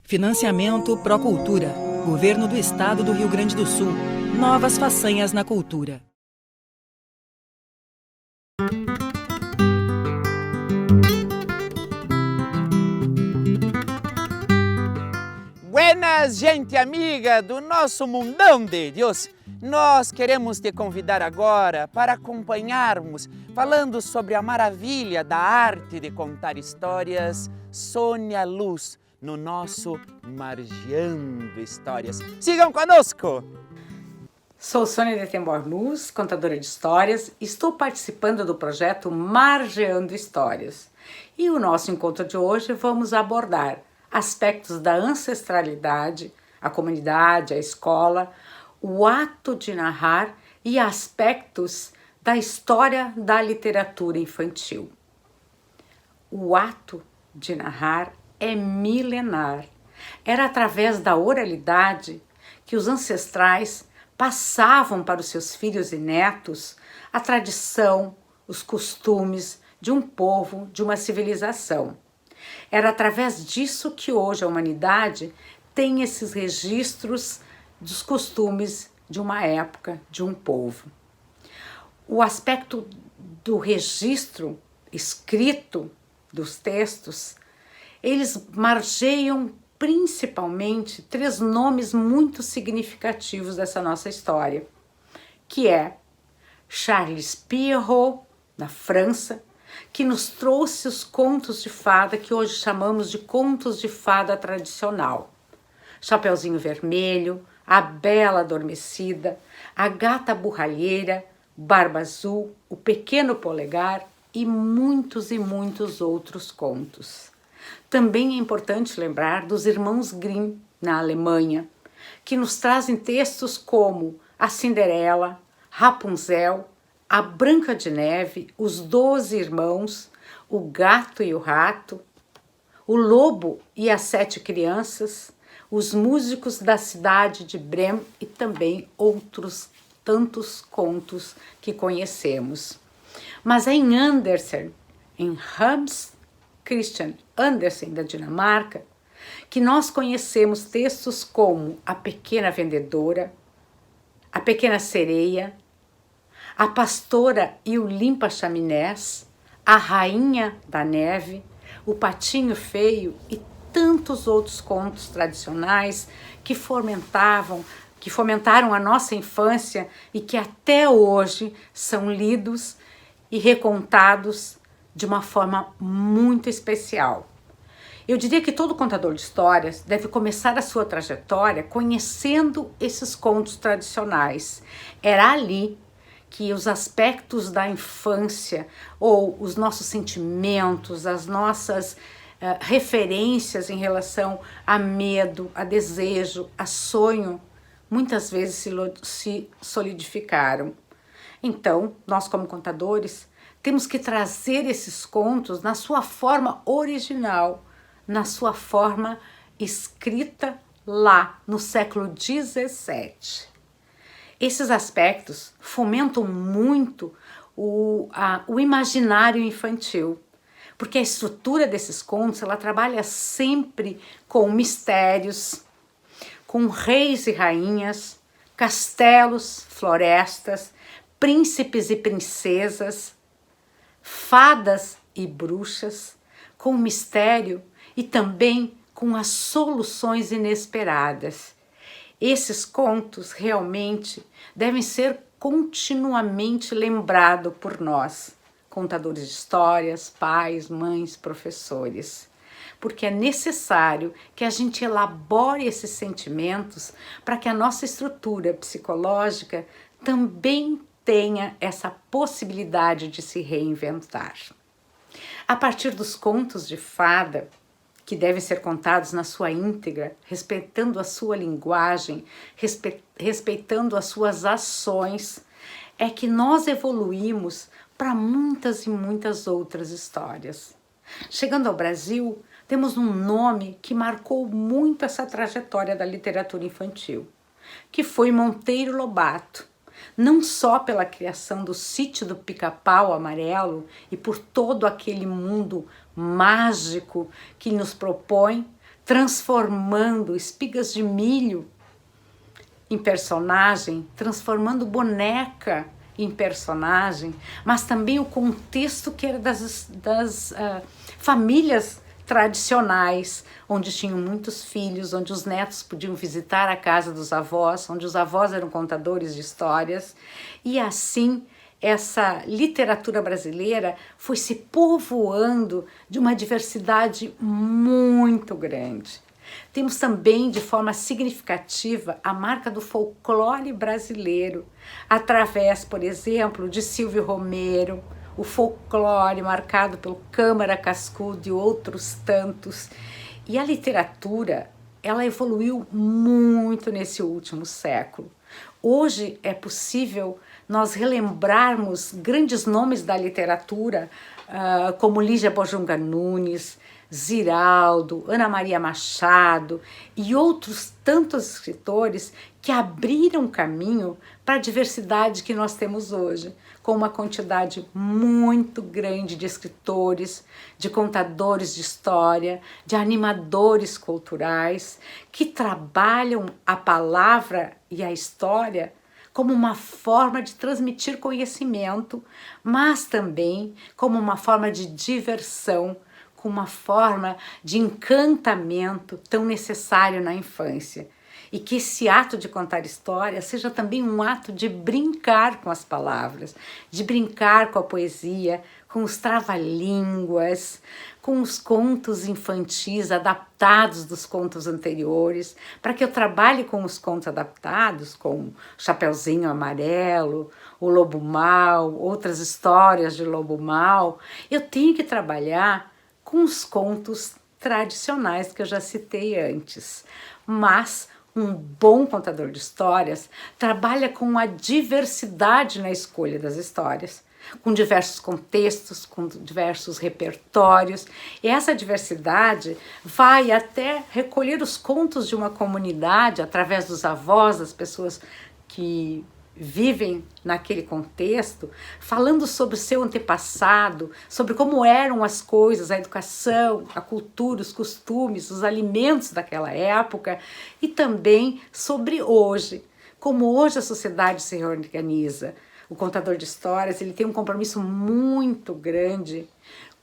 Financiamento Procultura. Governo do Estado do Rio Grande do Sul. Novas façanhas na cultura. Buenas, gente amiga do nosso mundão de Deus! Nós queremos te convidar agora para acompanharmos, falando sobre a maravilha da arte de contar histórias, Sônia Luz, no nosso Margeando Histórias. Sigam conosco! Sou Sônia de Tembor Luz, contadora de histórias, e estou participando do projeto Margeando Histórias. E o nosso encontro de hoje vamos abordar aspectos da ancestralidade, a comunidade, a escola, o ato de narrar e aspectos da história da literatura infantil. O ato de narrar é milenar. Era através da oralidade que os ancestrais passavam para os seus filhos e netos a tradição, os costumes de um povo, de uma civilização. Era através disso que hoje a humanidade tem esses registros dos costumes de uma época, de um povo. O aspecto do registro escrito dos textos, eles margeiam principalmente 3 nomes muito significativos dessa nossa história, que é Charles Perrault, na França, que nos trouxe os contos de fada que hoje chamamos de contos de fada tradicional. Chapeuzinho Vermelho, A Bela Adormecida, A Gata Borralheira, Barba Azul, O Pequeno Polegar e muitos outros contos. Também é importante lembrar dos irmãos Grimm, na Alemanha, que nos trazem textos como A Cinderela, Rapunzel, A Branca de Neve, Os 12 Irmãos, O Gato e o Rato, O Lobo e as 7 Crianças, Os Músicos da Cidade de Bremen e também outros tantos contos que conhecemos. Mas é em Andersen, em Hans Christian Andersen, da Dinamarca, que nós conhecemos textos como A Pequena Vendedora, A Pequena Sereia, A Pastora e o Limpa-Chaminés, A Rainha da Neve, O Patinho Feio e tantos outros contos tradicionais que fomentaram a nossa infância e que até hoje são lidos e recontados de uma forma muito especial. Eu diria que todo contador de histórias deve começar a sua trajetória conhecendo esses contos tradicionais. Era ali que os aspectos da infância ou os nossos sentimentos, as nossas referências em relação a medo, a desejo, a sonho, muitas vezes se solidificaram. Então, nós como contadores, temos que trazer esses contos na sua forma original, na sua forma escrita lá no século XVII. Esses aspectos fomentam muito o imaginário infantil, porque a estrutura desses contos ela trabalha sempre com mistérios, com reis e rainhas, castelos, florestas, príncipes e princesas, fadas e bruxas, com mistério e também com as soluções inesperadas. Esses contos realmente devem ser continuamente lembrados por nós, contadores de histórias, pais, mães, professores, porque é necessário que a gente elabore esses sentimentos para que a nossa estrutura psicológica também tenha essa possibilidade de se reinventar. A partir dos contos de fada, que devem ser contados na sua íntegra, respeitando a sua linguagem, respeitando as suas ações, é que nós evoluímos para muitas e muitas outras histórias. Chegando ao Brasil, temos um nome que marcou muito essa trajetória da literatura infantil, que foi Monteiro Lobato. Não só pela criação do Sítio do Pica-Pau Amarelo e por todo aquele mundo mágico que nos propõe, transformando espigas de milho em personagem, transformando boneca em personagem, mas também o contexto que era das famílias tradicionais, onde tinham muitos filhos, onde os netos podiam visitar a casa dos avós, onde os avós eram contadores de histórias, e assim essa literatura brasileira foi se povoando de uma diversidade muito grande. Temos também, de forma significativa, a marca do folclore brasileiro, através, por exemplo, de Silvio Romero, o folclore marcado pelo Câmara Cascudo e outros tantos. E a literatura, ela evoluiu muito nesse último século. Hoje é possível nós relembrarmos grandes nomes da literatura, como Lígia Bojunga Nunes, Ziraldo, Ana Maria Machado e outros tantos escritores que abriram caminho para a diversidade que nós temos hoje, com uma quantidade muito grande de escritores, de contadores de história, de animadores culturais, que trabalham a palavra e a história como uma forma de transmitir conhecimento, mas também como uma forma de diversão, com uma forma de encantamento tão necessário na infância. E que esse ato de contar história seja também um ato de brincar com as palavras, de brincar com a poesia, com os trava-línguas, com os contos infantis adaptados dos contos anteriores, para que eu trabalhe com os contos adaptados, com Chapeuzinho Amarelo, o Lobo Mau, outras histórias de Lobo Mau. Eu tenho que trabalhar com os contos tradicionais que eu já citei antes, mas um bom contador de histórias trabalha com a diversidade na escolha das histórias, com diversos contextos, com diversos repertórios. E essa diversidade vai até recolher os contos de uma comunidade através dos avós, das pessoas que vivem naquele contexto, falando sobre o seu antepassado, sobre como eram as coisas, a educação, a cultura, os costumes, os alimentos daquela época, e também sobre hoje, como hoje a sociedade se reorganiza. O contador de histórias, ele tem um compromisso muito grande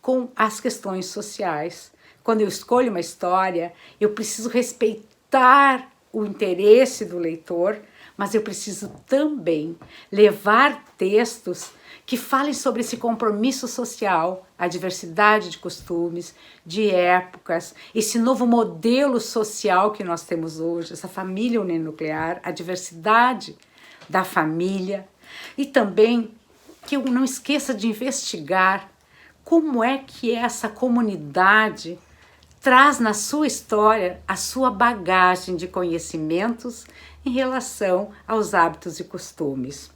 com as questões sociais. Quando eu escolho uma história, eu preciso respeitar o interesse do leitor, mas eu preciso também levar textos que falem sobre esse compromisso social, a diversidade de costumes, de épocas, esse novo modelo social que nós temos hoje, essa família uninuclear, a diversidade da família, e também que eu não esqueça de investigar como é que essa comunidade traz na sua história a sua bagagem de conhecimentos em relação aos hábitos e costumes.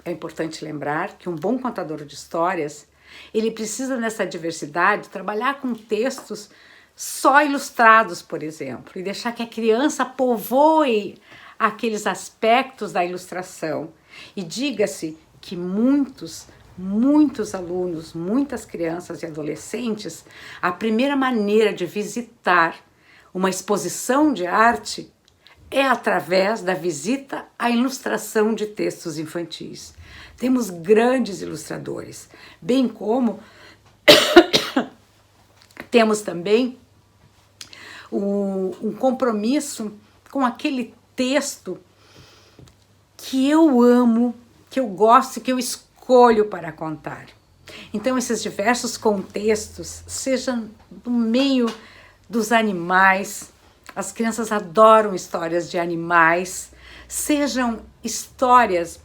É importante lembrar que um bom contador de histórias, ele precisa nessa diversidade trabalhar com textos só ilustrados, por exemplo, e deixar que a criança povoe aqueles aspectos da ilustração. E diga-se que muitos alunos, muitas crianças e adolescentes, a primeira maneira de visitar uma exposição de arte é através da visita à ilustração de textos infantis. Temos grandes ilustradores, bem como temos também um compromisso com aquele texto que eu amo, que eu gosto, que eu escolho para contar. Então, esses diversos contextos, sejam no meio dos animais, as crianças adoram histórias de animais, sejam histórias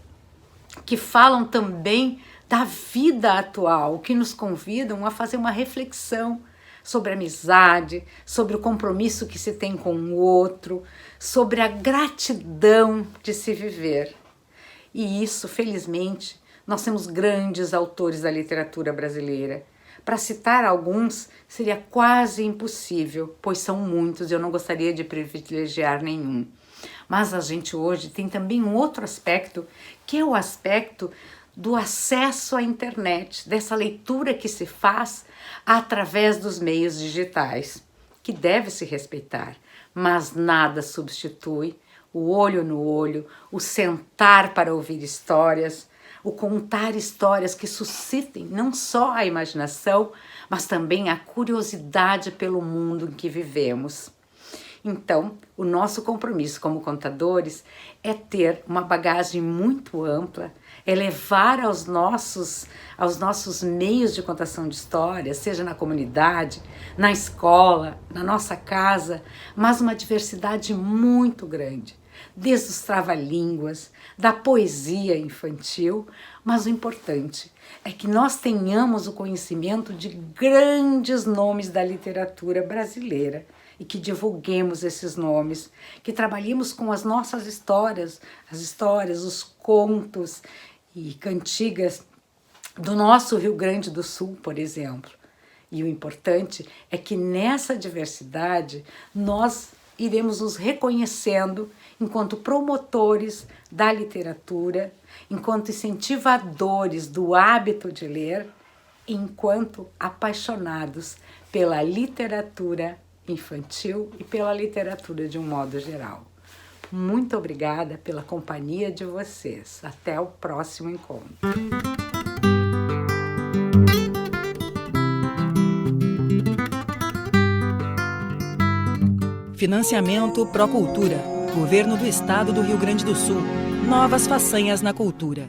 que falam também da vida atual, que nos convidam a fazer uma reflexão sobre a amizade, sobre o compromisso que se tem com o outro, sobre a gratidão de se viver. E isso, felizmente, nós temos grandes autores da literatura brasileira. Para citar alguns, seria quase impossível, pois são muitos e eu não gostaria de privilegiar nenhum. Mas a gente hoje tem também um outro aspecto, que é o aspecto do acesso à internet, dessa leitura que se faz através dos meios digitais. que deve se respeitar, mas nada substitui o olho no olho, o sentar para ouvir histórias, o contar histórias que suscitem não só a imaginação, mas também a curiosidade pelo mundo em que vivemos. Então, o nosso compromisso como contadores é ter uma bagagem muito ampla, é levar aos nossos meios de contação de histórias, seja na comunidade, na escola, na nossa casa, mas uma diversidade muito grande, desde os trava-línguas, da poesia infantil, mas o importante é que nós tenhamos o conhecimento de grandes nomes da literatura brasileira, e que divulguemos esses nomes, que trabalhemos com as nossas histórias, os contos e cantigas do nosso Rio Grande do Sul, por exemplo. E o importante é que nessa diversidade nós iremos nos reconhecendo enquanto promotores da literatura, enquanto incentivadores do hábito de ler, enquanto apaixonados pela literatura infantil e pela literatura de um modo geral. Muito obrigada pela companhia de vocês. Até o próximo encontro. Financiamento Procultura. Governo do Estado do Rio Grande do Sul. Novas façanhas na cultura.